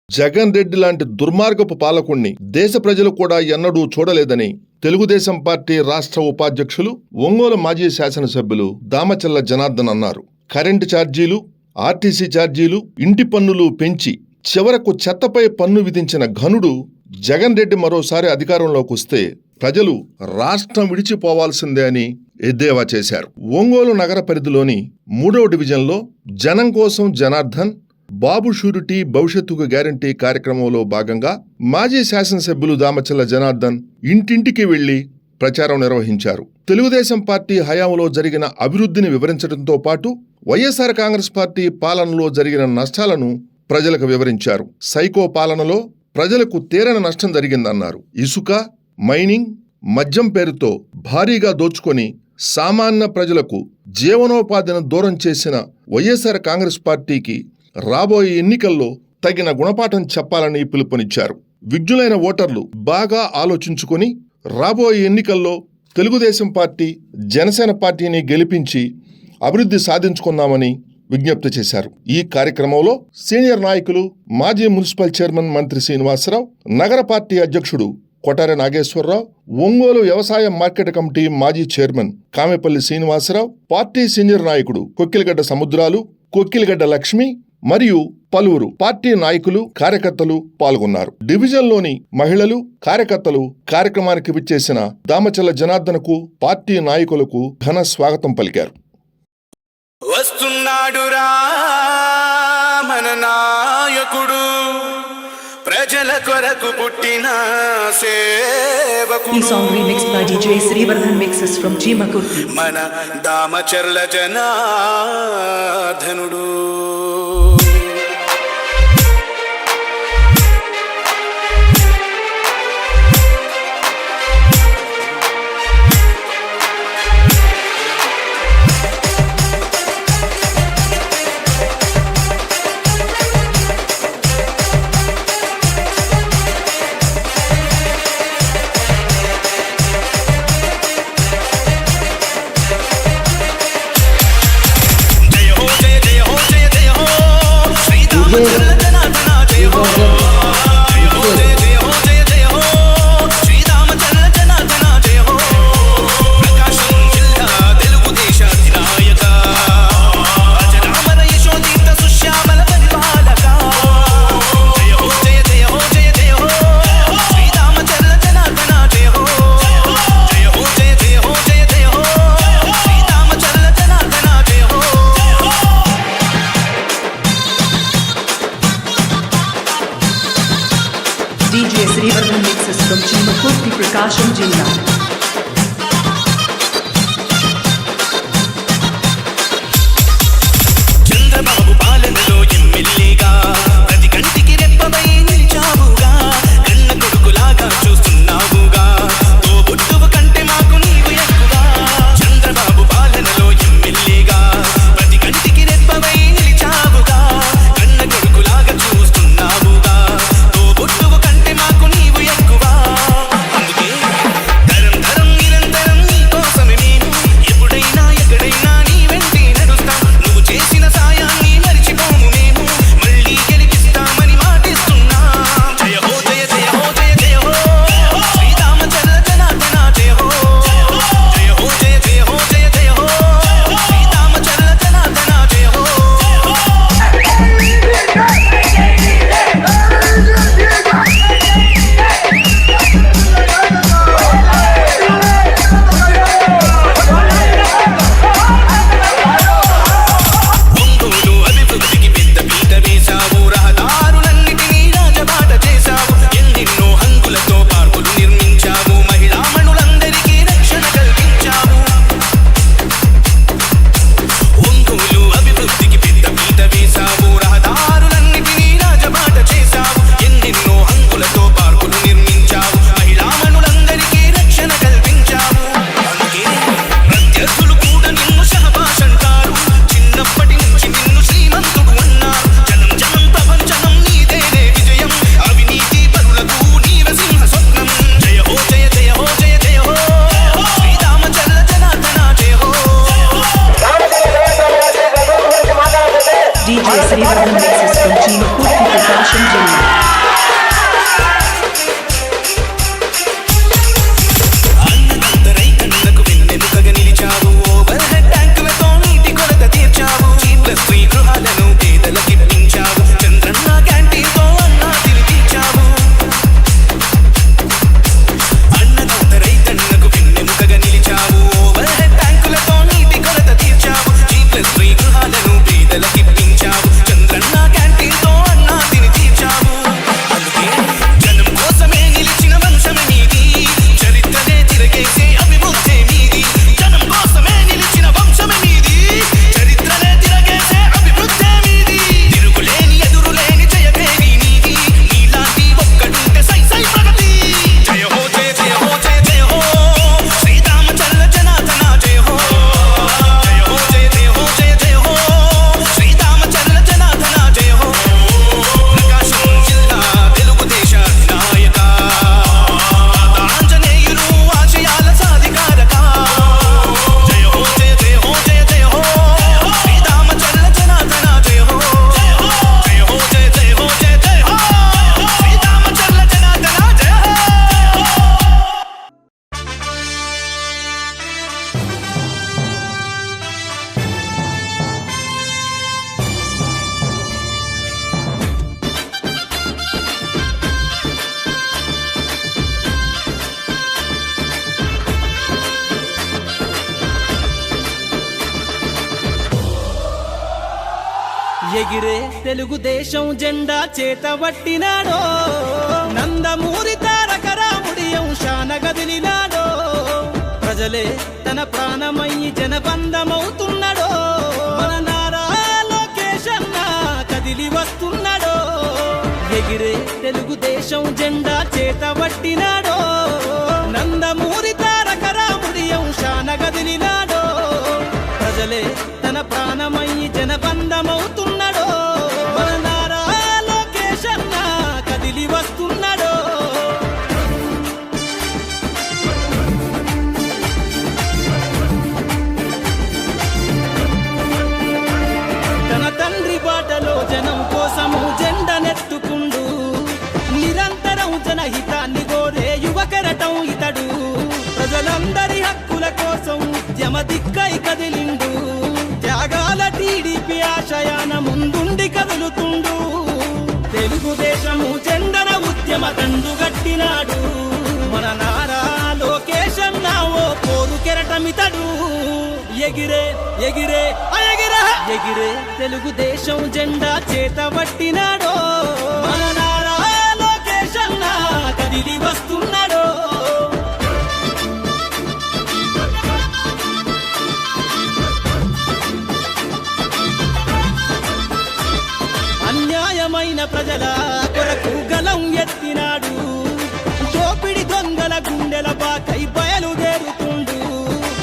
జగన్ రెడ్డి లాంటి దుర్మార్గపు పాలకుణ్ణి దేశ ప్రజలు కూడా ఎన్నడూ చూడలేదని తెలుగుదేశం పార్టీ రాష్ట్ర ఉపాధ్యక్షులు ఒంగోలు మాజీ శాసనసభ్యులు దామచల్ల జనార్దన్ అన్నారు. కరెంటు ఛార్జీలు, ఆర్టీసీ ఛార్జీలు, ఇంటి పన్నులు పెంచి చివరకు చెత్తపై పన్ను విధించిన ఘనుడు జగన్ రెడ్డి మరోసారి అధికారంలోకి వస్తే ప్రజలు రాష్ట్రం విడిచిపోవాల్సిందే అని ఎద్దేవా చేశారు. ఒంగోలు నగర పరిధిలోని 3వ డివిజన్లో జనం కోసం జనార్దన్, బాబు షూరిటీ భవిష్యత్తుకు గ్యారంటీ కార్యక్రమంలో భాగంగా మాజీ శాసనసభ్యులు దామచల్ల జనార్దన్ ఇంటింటికి వెళ్లి ప్రచారం నిర్వహించారు. తెలుగుదేశం పార్టీ హయాంలో జరిగిన అభివృద్ధిని వివరించడంతో పాటు వైఎస్ఆర్ కాంగ్రెస్ పార్టీ పాలనలో జరిగిన నష్టాలను ప్రజలకు వివరించారు. సైకో పాలనలో ప్రజలకు తీరని నష్టం జరిగిందన్నారు. ఇసుక, మైనింగ్, మద్యం పేరుతో భారీగా దోచుకొని సామాన్య ప్రజలకు జీవనోపాధిని దూరం చేసిన వైఎస్ఆర్ కాంగ్రెస్ పార్టీకి రాబోయే ఎన్నికల్లో తగిన గుణపాఠం చెప్పాలని పిలుపునిచ్చారు. విజ్ఞులైన ఓటర్లు బాగా ఆలోచించుకొని రాబోయే ఎన్నికల్లో తెలుగుదేశం పార్టీ, జనసేన పార్టీని గెలిపించి అభివృద్ధి సాధించుకుందామని విజ్ఞప్తి చేశారు. ఈ కార్యక్రమంలో సీనియర్ నాయకులు, మాజీ మున్సిపల్ చైర్మన్ మంత్రి శ్రీనివాసరావు, నగర పార్టీ అధ్యక్షుడు కొటారి నాగేశ్వరరావు, ఒంగోలు వ్యవసాయ మార్కెట్ కమిటీ మాజీ chairman Kamepalli Srinivasarao, party senior నాయకుడు కొక్కిలిగడ్డ సముద్రాలు, కొక్కిలిగడ్డ లక్ష్మి మరియు పలువురు పార్టీ నాయకులు, కార్యకర్తలు పాల్గొన్నారు. డివిజన్లోని మహిళలు, కార్యకర్తలు కార్యక్రమానికి విచ్చేసిన దామచల్ల జనార్దన్కు, పార్టీ నాయకులకు ఘన స్వాగతం పలికారు. వస్తున్నాడురా మన నాయకుడు, ప్రజల కొరకు పుట్టిన సేవకుడు. ఈ song remix by DJ Srivardhan mixes from Cheemakurthi. మన దామచర్ల జనార్దనుడు. DJ Srivardhan mixes from Cheemakurthi, Prakasam జిల్లా. చంద్రబాబు పాలనలో ఎమ్మెల్యేగా ప్రతి కంటికి రెప్పవై నిలిచావుగా, కన్న కొడుకులాగా చూస్తున్నావుగా, తోబుట్టువు కంటే మాకు నీవు ఎక్కువగా. చంద్రబాబు పాలనలో ఎమ్మెల్యేగా ప్రతి కంటికి రెప్పవై నిలిచావుగా, కన్న కొడుకులాగా చూస్తున్నావుగా, తోబుట్టువు కంటే మాకు నీవు ఎక్కువా. అందుకే తరం ఎగిరే తెలుగుదేశం జెండా చేతబట్టినాడో నందమూరి తారక రాముడి అంశాన గదిలినాడో ప్రజలే తన ప్రాణమయ్యి జనబంధమవుతున్నాడో మన నారా లోకేష్ అన్న కదిలి వస్తున్నాడో ఎగిరే తెలుగుదేశం జెండా చేతబట్టినాడో నందమూరి తారక రాముడి అంశాన గదిలినాడో ప్రజలే తన ప్రాణమయ్యి జనబంధమవుతున్నాడో మన నారా లోకేష్ అన్న కదిలి వస్తున్నాడో తన తండ్రి బాటలో జనం కోసము జెండనెత్తుకుండు నిరంతరం జనహితాన్ని కోరే యువకరటం ఇతడు ప్రజలందరి హక్కుల కోసం ఉద్యమ దిక్కై కదిలిండు త్యాగాల టీడీపీ ఆశయాన ముందుండి కదులుతుండు తెలుగుదేశము జెండన ఉద్యమ దండుగట్టినాడు మన నారా లోకేష్ అన్న ఓ పోరు కెరటమితడు ఎగిరే ఎగిరే ఎగిరే ఎగిరే తెలుగుదేశం జెండా చేతబట్టినాడో మన నారా లోకేష్ అన్న కదిలి వస్తున్నాడో అన్యాయమైన ప్రజల కొరకు గలం ఎత్తినాడు